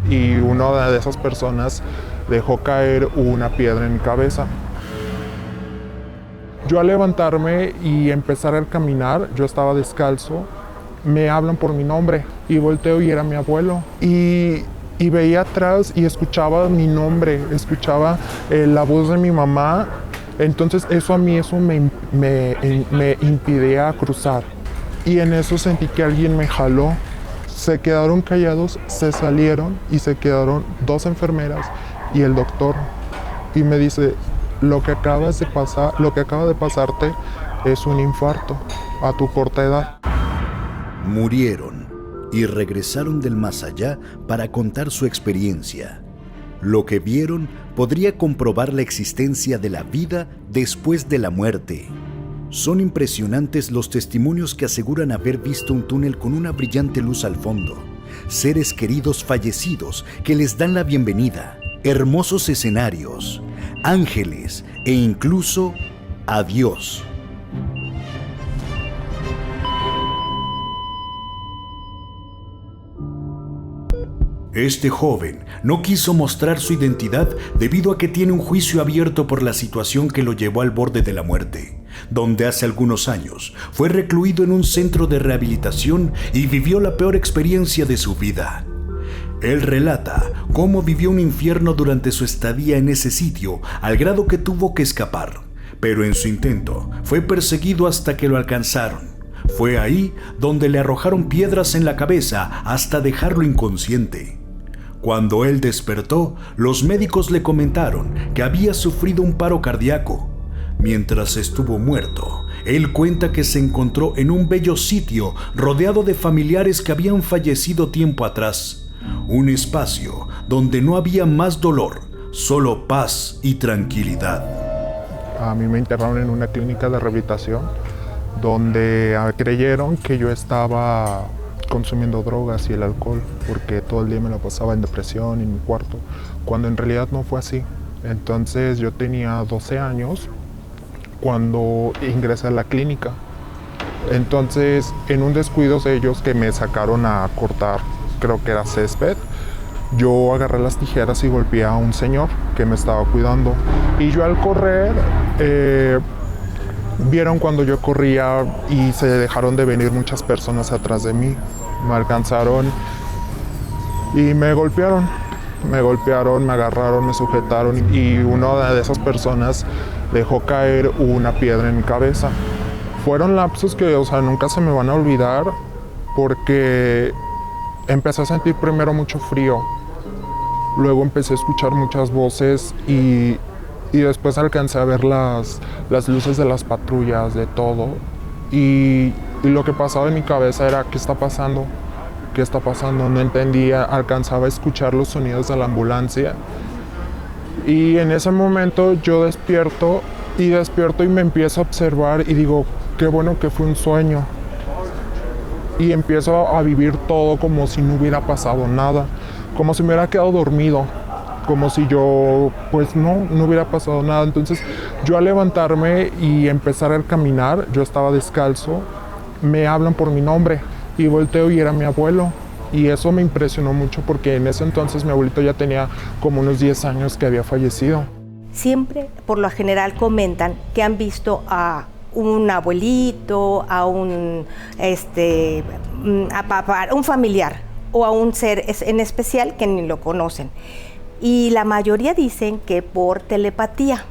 y una de esas personas dejó caer una piedra en mi cabeza. Yo al levantarme y empezar a caminar, yo estaba descalzo, me hablan por mi nombre y volteo y era mi abuelo. Y veía atrás y escuchaba mi nombre, escuchaba la voz de mi mamá. Entonces eso me impedía cruzar. Y en eso sentí que alguien me jaló. Se quedaron callados, se salieron y se quedaron dos enfermeras y el doctor. Y me dice, lo que acaba de pasarte es un infarto a tu corta edad. Murieron y regresaron del más allá para contar su experiencia. Lo que vieron podría comprobar la existencia de la vida después de la muerte. Son impresionantes los testimonios que aseguran haber visto un túnel con una brillante luz al fondo, seres queridos fallecidos que les dan la bienvenida, hermosos escenarios, ángeles e incluso a Dios. Este joven no quiso mostrar su identidad debido a que tiene un juicio abierto por la situación que lo llevó al borde de la muerte, donde hace algunos años fue recluido en un centro de rehabilitación y vivió la peor experiencia de su vida. Él relata cómo vivió un infierno durante su estadía en ese sitio, al grado que tuvo que escapar, pero en su intento fue perseguido hasta que lo alcanzaron. Fue ahí donde le arrojaron piedras en la cabeza hasta dejarlo inconsciente. Cuando él despertó, los médicos le comentaron que había sufrido un paro cardíaco. Mientras estuvo muerto, él cuenta que se encontró en un bello sitio rodeado de familiares que habían fallecido tiempo atrás. Un espacio donde no había más dolor, solo paz y tranquilidad. A mí me internaron en una clínica de rehabilitación donde creyeron que yo estaba consumiendo drogas y el alcohol, porque todo el día me la pasaba en depresión en mi cuarto, cuando en realidad no fue así. Entonces yo tenía 12 años cuando ingresé a la clínica. Entonces, en un descuido de ellos que me sacaron a cortar, creo que era césped, yo agarré las tijeras y golpeé a un señor que me estaba cuidando. Y yo al correr, vieron cuando yo corría y se dejaron de venir muchas personas atrás de mí. Me alcanzaron y me golpearon. Me agarraron, me sujetaron y una de esas personas dejó caer una piedra en mi cabeza. Fueron lapsos que, nunca se me van a olvidar, porque empecé a sentir primero mucho frío. Luego empecé a escuchar muchas voces y después alcancé a ver las luces de las patrullas, de todo. Y lo que pasaba en mi cabeza era, ¿qué está pasando? ¿Qué está pasando? No entendía, alcanzaba a escuchar los sonidos de la ambulancia. Y en ese momento yo despierto y me empiezo a observar y digo, qué bueno que fue un sueño. Y empiezo a vivir todo como si no hubiera pasado nada, como si me hubiera quedado dormido, como si yo, no hubiera pasado nada. Entonces, yo al levantarme y empezar a caminar, yo estaba descalzo, me hablan por mi nombre y volteo y era mi abuelo. Y eso me impresionó mucho porque en ese entonces mi abuelito ya tenía como unos 10 años que había fallecido. Siempre, por lo general, comentan que han visto a un abuelito, a un familiar o a un ser en especial que ni lo conocen. Y la mayoría dicen que por telepatía.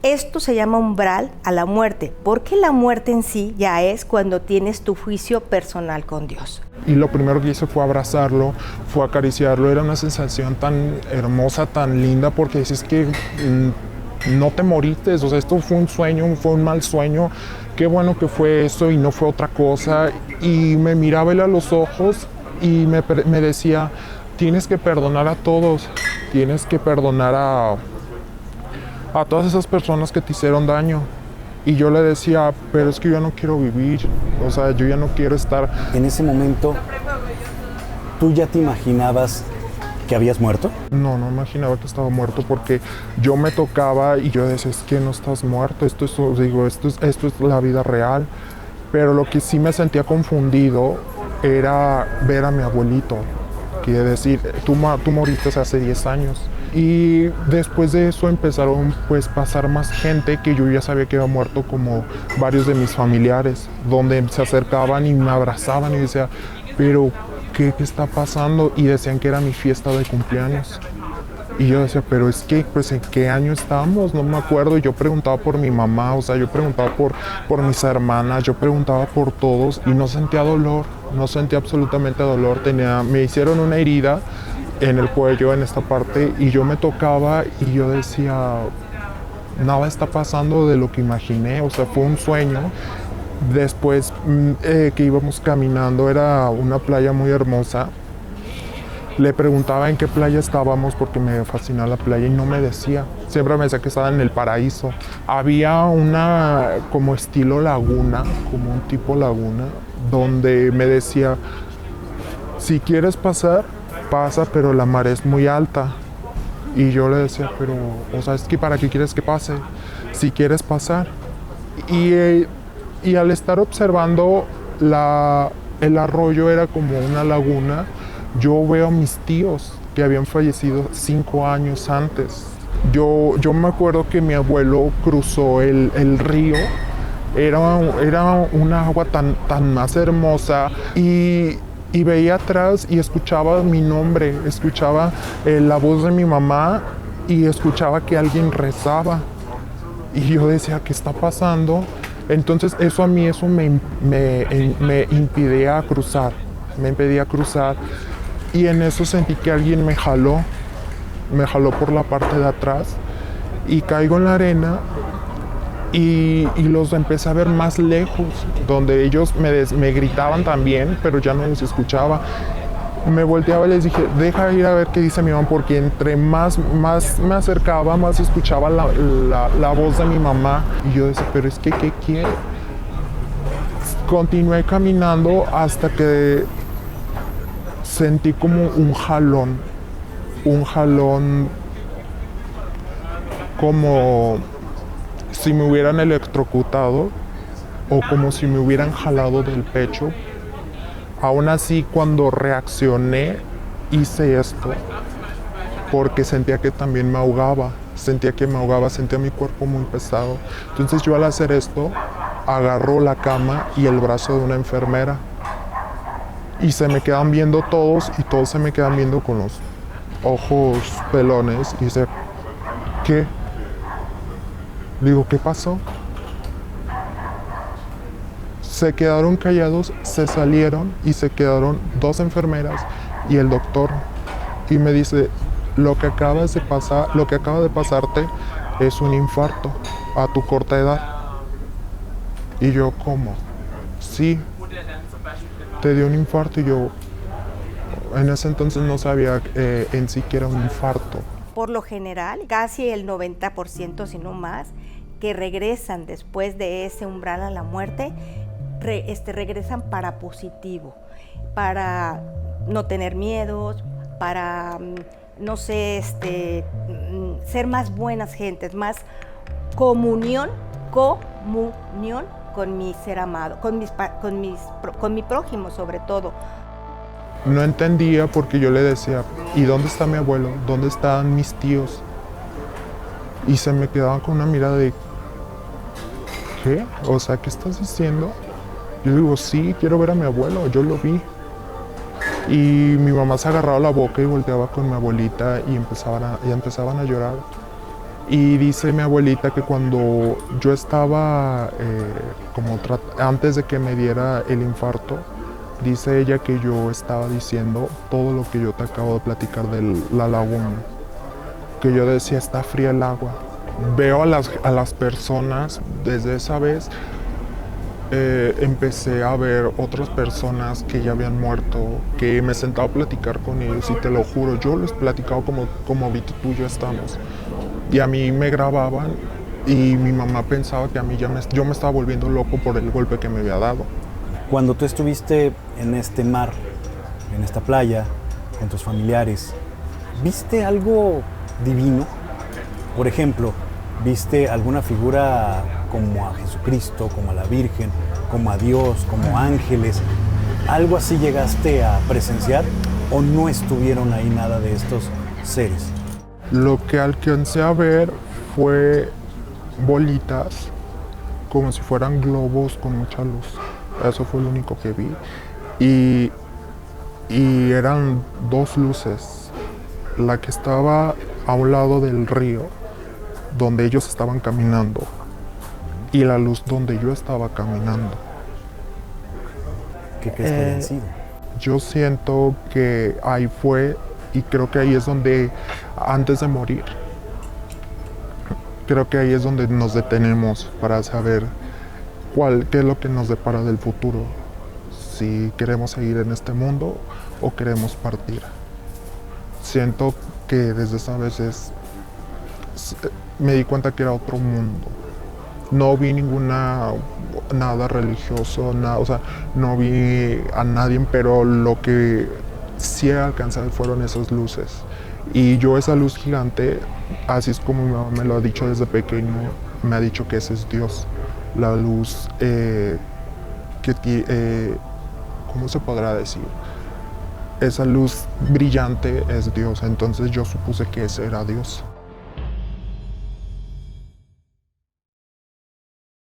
Esto se llama umbral a la muerte, porque la muerte en sí ya es cuando tienes tu juicio personal con Dios. Y lo primero que hice fue abrazarlo, fue acariciarlo. Era una sensación tan hermosa, tan linda, porque dices que no te moriste. Esto fue un sueño, fue un mal sueño. Qué bueno que fue eso y no fue otra cosa. Y me miraba él a los ojos y me decía, tienes que perdonar a todos, tienes que perdonar a todas esas personas que te hicieron daño. Y yo le decía, pero es que yo no quiero vivir, yo ya no quiero estar. En ese momento, ¿tú ya te imaginabas que habías muerto? No imaginaba que estaba muerto, porque yo me tocaba y yo decía, es que no estás muerto, esto es la vida real. Pero lo que sí me sentía confundido era ver a mi abuelito. que decir, tú moriste hace 10 años. Y después de eso empezaron pues pasar más gente que yo ya sabía que había muerto, como varios de mis familiares, donde se acercaban y me abrazaban y decía, pero ¿qué está pasando? Y decían que era mi fiesta de cumpleaños. Y yo decía, pero es que, pues, ¿en qué año estamos? No me acuerdo. Y yo preguntaba por mi mamá, o sea, yo preguntaba por mis hermanas, yo preguntaba por todos y no sentía dolor, no sentía absolutamente dolor. Me hicieron una herida en el cuello, en esta parte, y yo me tocaba y yo decía, nada está pasando de lo que imaginé, o sea, fue un sueño. Después que íbamos caminando, era una playa muy hermosa. Le preguntaba en qué playa estábamos porque me fascinaba la playa y no me decía. Siempre me decía que estaba en el paraíso. Había una como estilo laguna, como un tipo laguna, donde me decía, si quieres pasar, pasa, pero la mar es muy alta. Y yo le decía, pero, o sea, es que ¿para qué quieres que pase? Si quieres pasar. Y al estar observando el arroyo, era como una laguna. Yo veo a mis tíos que habían fallecido 5 años antes. Yo me acuerdo que mi abuelo cruzó el río. Era una agua tan más hermosa y veía atrás y escuchaba mi nombre, escuchaba la voz de mi mamá y escuchaba que alguien rezaba. Y yo decía, ¿qué está pasando? Entonces eso me impedía cruzar. Y en eso sentí que alguien me jaló por la parte de atrás y caigo en la arena y los empecé a ver más lejos, donde ellos me gritaban también, pero ya no los escuchaba. Me volteaba y les dije, deja ir a ver qué dice mi mamá, porque entre más me acercaba, más escuchaba la voz de mi mamá. Y yo decía, pero es que, ¿qué quiere? Continué caminando hasta que sentí como un jalón como si me hubieran electrocutado o como si me hubieran jalado del pecho. Aún así, cuando reaccioné, hice esto porque sentía que también me ahogaba, sentía mi cuerpo muy pesado. Entonces yo, al hacer esto, agarro la cama y el brazo de una enfermera. Y se me quedan viendo todos y todos se me quedan viendo con los ojos pelones. Y dice, ¿qué? Digo, ¿qué pasó? Se quedaron callados, se salieron y se quedaron 2 enfermeras y el doctor. Y me dice, lo que acaba de pasarte es un infarto a tu corta edad. Y yo, ¿cómo? Sí. Te dio un infarto. Y yo en ese entonces no sabía en sí que era un infarto. Por lo general, casi el 90%, si no más, que regresan después de ese umbral a la muerte, regresan para positivo, para no tener miedos, para, no sé, ser más buenas gentes, más comunión con mi ser amado, con mi prójimo sobre todo. No entendía porque yo le decía, ¿y dónde está mi abuelo? ¿Dónde están mis tíos? Y se me quedaban con una mirada de, ¿qué? O sea, ¿qué estás diciendo? Yo digo, sí, quiero ver a mi abuelo, yo lo vi. Y mi mamá se agarraba la boca y volteaba con mi abuelita y empezaban a llorar. Y dice mi abuelita que cuando yo estaba, antes de que me diera el infarto, dice ella que yo estaba diciendo todo lo que yo te acabo de platicar de la laguna. Que yo decía, está fría el agua. Veo a las personas, desde esa vez empecé a ver otras personas que ya habían muerto, que me sentaba a platicar con ellos y te lo juro, yo les platicaba como ahorita tú y yo estamos. Y a mí me grababan y mi mamá pensaba que a mí yo me estaba volviendo loco por el golpe que me había dado. Cuando tú estuviste en este mar, en esta playa, con tus familiares, ¿viste algo divino? Por ejemplo, ¿viste alguna figura como a Jesucristo, como a la Virgen, como a Dios, como ángeles? ¿Algo así llegaste a presenciar? o no estuvieron ahí nada de estos seres? Lo que alcancé a ver fue bolitas, como si fueran globos con mucha luz. Eso fue lo único que vi. Y eran dos luces. La que estaba a un lado del río, donde ellos estaban caminando, y la luz donde yo estaba caminando. ¿Qué crees que hayan sido? Yo siento que ahí fue, y creo que ahí es donde, antes de morir, creo que ahí es donde nos detenemos para saber qué es lo que nos depara del futuro. Si queremos seguir en este mundo o queremos partir. Siento que desde esa vez me di cuenta que era otro mundo. No vi nada religioso, nada, o sea, no vi a nadie, pero lo que sí alcancé fueron esas luces. Y yo esa luz gigante, así es como mi mamá me lo ha dicho desde pequeño, me ha dicho que ese es Dios. La luz ¿cómo se podrá decir? Esa luz brillante es Dios, entonces yo supuse que ese era Dios.